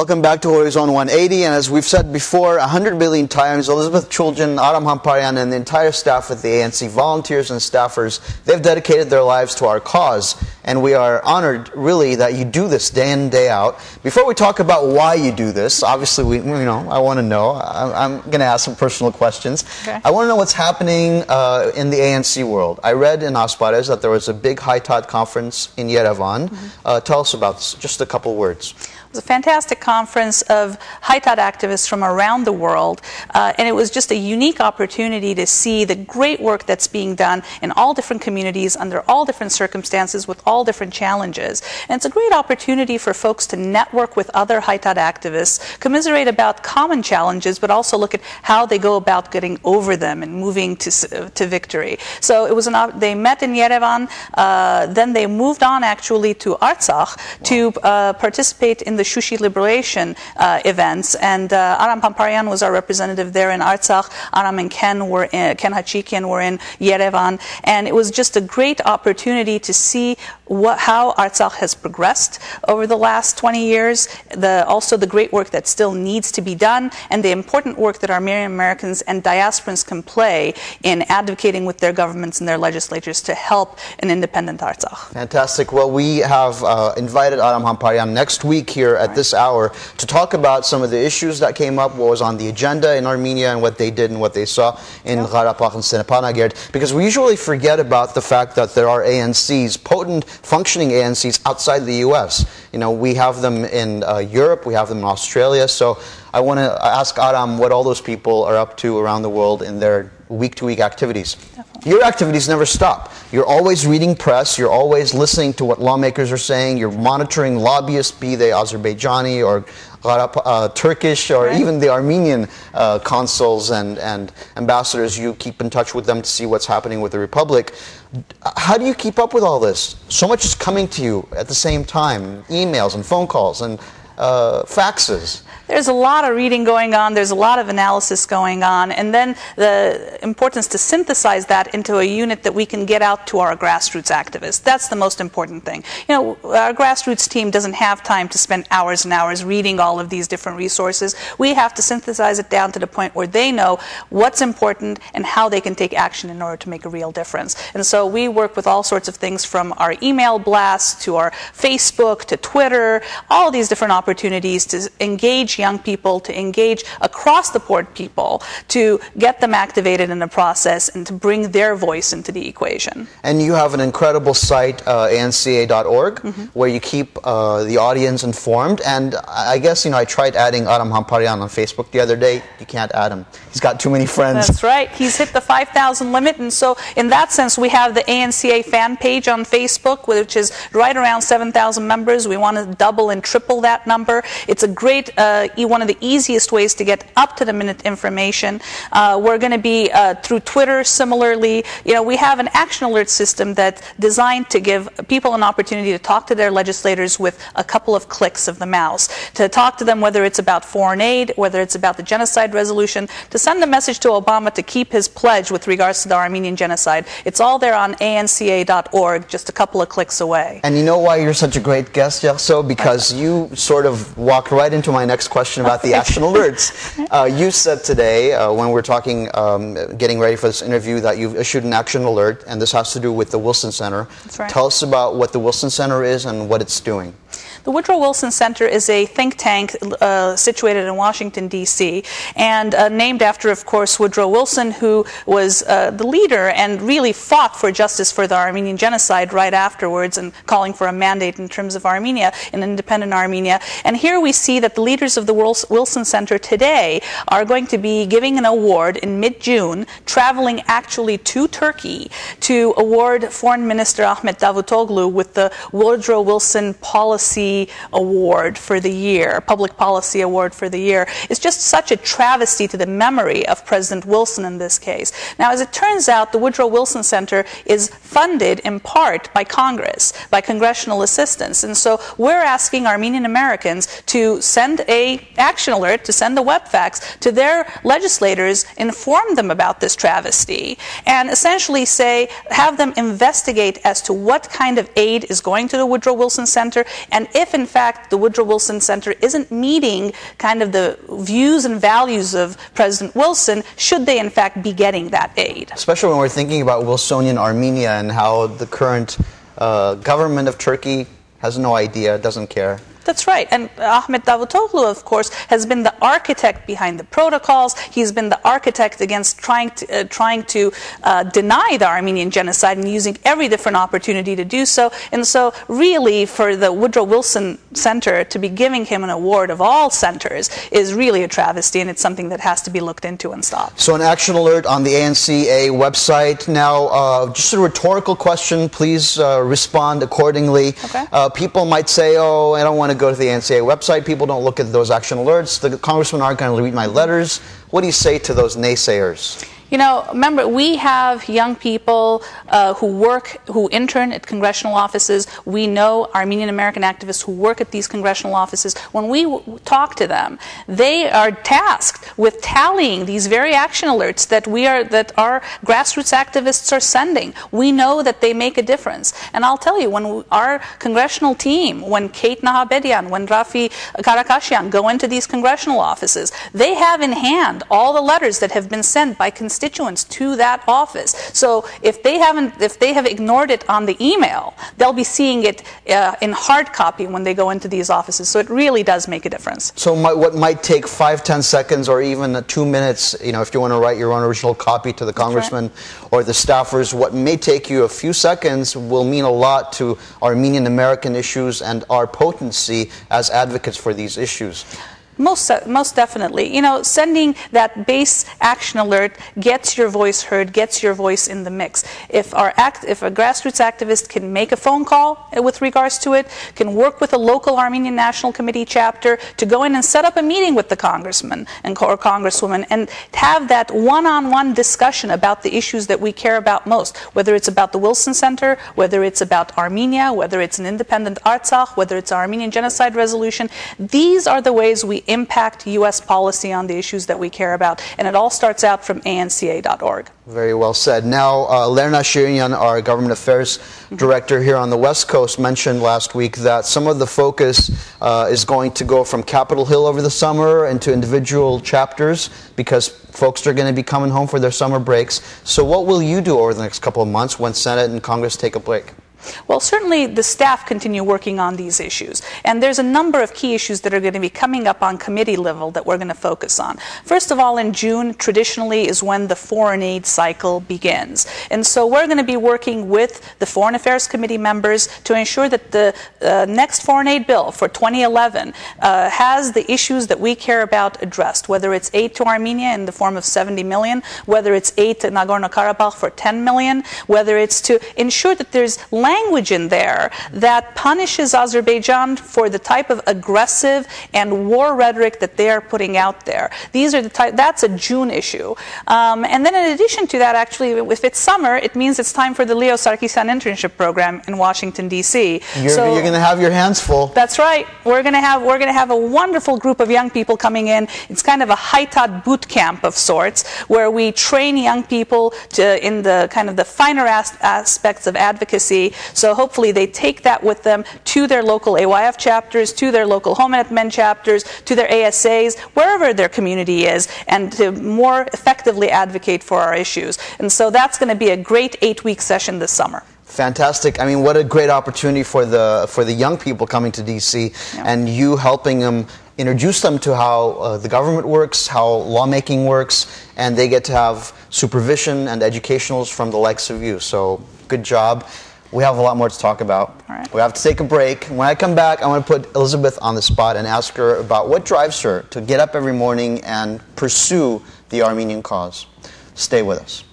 Welcome back to Horizon 180, and as we've said before 100 billion times, Elizabeth Chouldjian, Aram Hamparian, and the entire staff at the ANC, volunteers and staffers, they've dedicated their lives to our cause, and we are honored, really, that you do this day in, day out. Before we talk about why you do this, obviously, I want to know. I'm going to ask some personal questions. Okay. I want to know what's happening in the ANC world. I read in Aspares that there was a big High-Tide conference in Yerevan. Tell us about this, just a couple words. It was a fantastic conference of High-Tide activists from around the world, and it was just a unique opportunity to see the great work that's being done in all different communities, under all different circumstances, with all different challenges. And it's a great opportunity for folks to network with other High-Tide activists, commiserate about common challenges, but also look at how they go about getting over them and moving to victory. So it was they met in Yerevan, then they moved on actually to Artsakh to participate in the Shushi liberation events, and Aram Hamparian was our representative there in Artsakh. Aram and Ken Hachikian were in Yerevan, and it was just a great opportunity to see how Artsakh has progressed over the last 20 years, also the great work that still needs to be done, and the important work that Armenian Americans and diasporans can play in advocating with their governments and their legislatures to help an independent Artsakh. Fantastic. Well, we have invited Aram Hamparian next week here at this hour to talk about some of the issues that came up, what was on the agenda in Armenia, and what they did and what they saw in Karabakh and Stepanakert, because we usually forget about the fact that there are ANCs, potent functioning ANCs outside the U.S. You know, we have them in Europe, we have them in Australia, so I want to ask Aram what all those people are up to around the world in their week-to-week activities. Definitely. Your activities never stop. You're always reading press, you're always listening to what lawmakers are saying, you're monitoring lobbyists, be they Azerbaijani or Turkish or even the Armenian consuls and ambassadors. You keep in touch with them to see what's happening with the Republic. How do you keep up with all this? So much is coming to you at the same time, emails and phone calls and faxes. There's a lot of reading going on, there's a lot of analysis going on, and then the importance to synthesize that into a unit that we can get out to our grassroots activists. That's the most important thing. You know, our grassroots team doesn't have time to spend hours and hours reading all of these different resources. We have to synthesize it down to the point where they know what's important and how they can take action in order to make a real difference. And so we work with all sorts of things, from our email blasts to our Facebook to Twitter, all these different opportunities to engage young people, to engage across the board people, to get them activated in the process and to bring their voice into the equation. And you have an incredible site, anca.org, where you keep the audience informed. And I guess, I tried adding Aram Hamparian on Facebook the other day. You can't add him. He's got too many friends. That's right. He's hit the 5,000 limit. And so in that sense, we have the ANCA fan page on Facebook, which is right around 7,000 members. We want to double and triple that number. It's a great, one of the easiest ways to get up-to-the-minute information. We're going to be through Twitter similarly. We have an action alert system that's designed to give people an opportunity to talk to their legislators with a couple of clicks of the mouse, to talk to them whether it's about foreign aid, whether it's about the genocide resolution, to send a message to Obama to keep his pledge with regards to the Armenian genocide. It's all there on anca.org, just a couple of clicks away. And you know why you're such a great guest, Yerso? Because you sort of walked right into my next question about the action alerts. You said today, when we're talking, getting ready for this interview, that you've issued an action alert, and this has to do with the Wilson Center. That's right. Tell us about what the Wilson Center is and what it's doing. The Woodrow Wilson Center is a think tank situated in Washington, D.C., and named after, of course, Woodrow Wilson, who was the leader and really fought for justice for the Armenian genocide right afterwards, and calling for a mandate in terms of Armenia, an independent Armenia. And here we see that the leaders of the Wilson Center today are going to be giving an award in mid-June, traveling actually to Turkey to award Foreign Minister Ahmet Davutoglu with the Woodrow Wilson Policy Award for the year, Public Policy Award for the year. It's just such a travesty to the memory of President Wilson in this case. Now, as it turns out, the Woodrow Wilson Center is funded in part by Congress, by congressional assistance. And so we're asking Armenian Americans to send an action alert, to send a web fax to their legislators, inform them about this travesty, and essentially have them investigate as to what kind of aid is going to the Woodrow Wilson Center, and if in fact the Woodrow Wilson Center isn't meeting kind of the views and values of President Wilson, should they in fact be getting that aid? Especially when we're thinking about Wilsonian Armenia and how the current government of Turkey has no idea, doesn't care. That's right. And Ahmet Davutoglu, of course, has been the architect behind the protocols. He's been the architect against trying to deny the Armenian genocide and using every different opportunity to do so. And so really, for the Woodrow Wilson Center to be giving him an award of all centers is really a travesty, and it's something that has to be looked into and stopped. So an action alert on the ANCA website. Now, just a rhetorical question. Please respond accordingly. Okay. People might say, oh, I don't want to go to the ANCA website. People don't look at those action alerts. The congressmen aren't going to read my letters. What do you say to those naysayers? You know, remember, we have young people who intern at congressional offices. We know Armenian American activists who work at these congressional offices. When we talk to them, they are tasked with tallying these very action alerts that our grassroots activists are sending. We know that they make a difference. And I'll tell you, when our congressional team, when Kate Nahabedian, when Rafi Karakashian go into these congressional offices, they have in hand all the letters that have been sent by constituents to that office. So if they have ignored it on the email, they'll be seeing it in hard copy when they go into these offices. So it really does make a difference. So what might take 5-10 seconds or even 2 minutes, you know, if you want to write your own original copy to the congressman or the staffers, what may take you a few seconds will mean a lot to Armenian American issues and our potency as advocates for these issues. Most definitely. You know, sending that base action alert gets your voice heard, gets your voice in the mix. If a grassroots activist can make a phone call with regards to it, can work with a local Armenian National Committee chapter to go in and set up a meeting with the congressman or congresswoman and have that one-on-one discussion about the issues that we care about most, whether it's about the Wilson Center, whether it's about Armenia, whether it's an independent Artsakh, whether it's Armenian genocide resolution. These are the ways we impact U.S. policy on the issues that we care about, and it all starts out from anca.org. Very well said. Now, Lerna Shiryan, our government affairs director here on the West Coast, mentioned last week that some of the focus is going to go from Capitol Hill over the summer into individual chapters because folks are going to be coming home for their summer breaks. So what will you do over the next couple of months when Senate and Congress take a break? Well, certainly the staff continue working on these issues. And there's a number of key issues that are going to be coming up on committee level that we're going to focus on. First of all, in June, traditionally, is when the foreign aid cycle begins. And so we're going to be working with the Foreign Affairs Committee members to ensure that the next foreign aid bill for 2011 has the issues that we care about addressed, whether it's aid to Armenia in the form of 70 million, whether it's aid to Nagorno-Karabakh for 10 million, whether it's to ensure that there's language in there that punishes Azerbaijan for the type of aggressive and war rhetoric that they are putting out there. These are that's a June issue. And then in addition to that, actually, if it's summer, it means it's time for the Leo Sarkisian internship program in Washington, D.C. You're going to have your hands full. That's right. We're going to have a wonderful group of young people coming in. It's kind of a high-taught boot camp of sorts where we train young people in the kind of the finer aspects of advocacy. So hopefully they take that with them to their local AYF chapters, to their local Home at Men chapters, to their ASAs, wherever their community is, and to more effectively advocate for our issues. And so that's going to be a great 8-week session this summer. Fantastic. I mean, what a great opportunity for the young people coming to D.C. and you helping them introduce them to how the government works, how lawmaking works, and they get to have supervision and educationals from the likes of you. So good job. We have a lot more to talk about. All right. We have to take a break. When I come back, I want to put Elizabeth on the spot and ask her about what drives her to get up every morning and pursue the Armenian cause. Stay with us.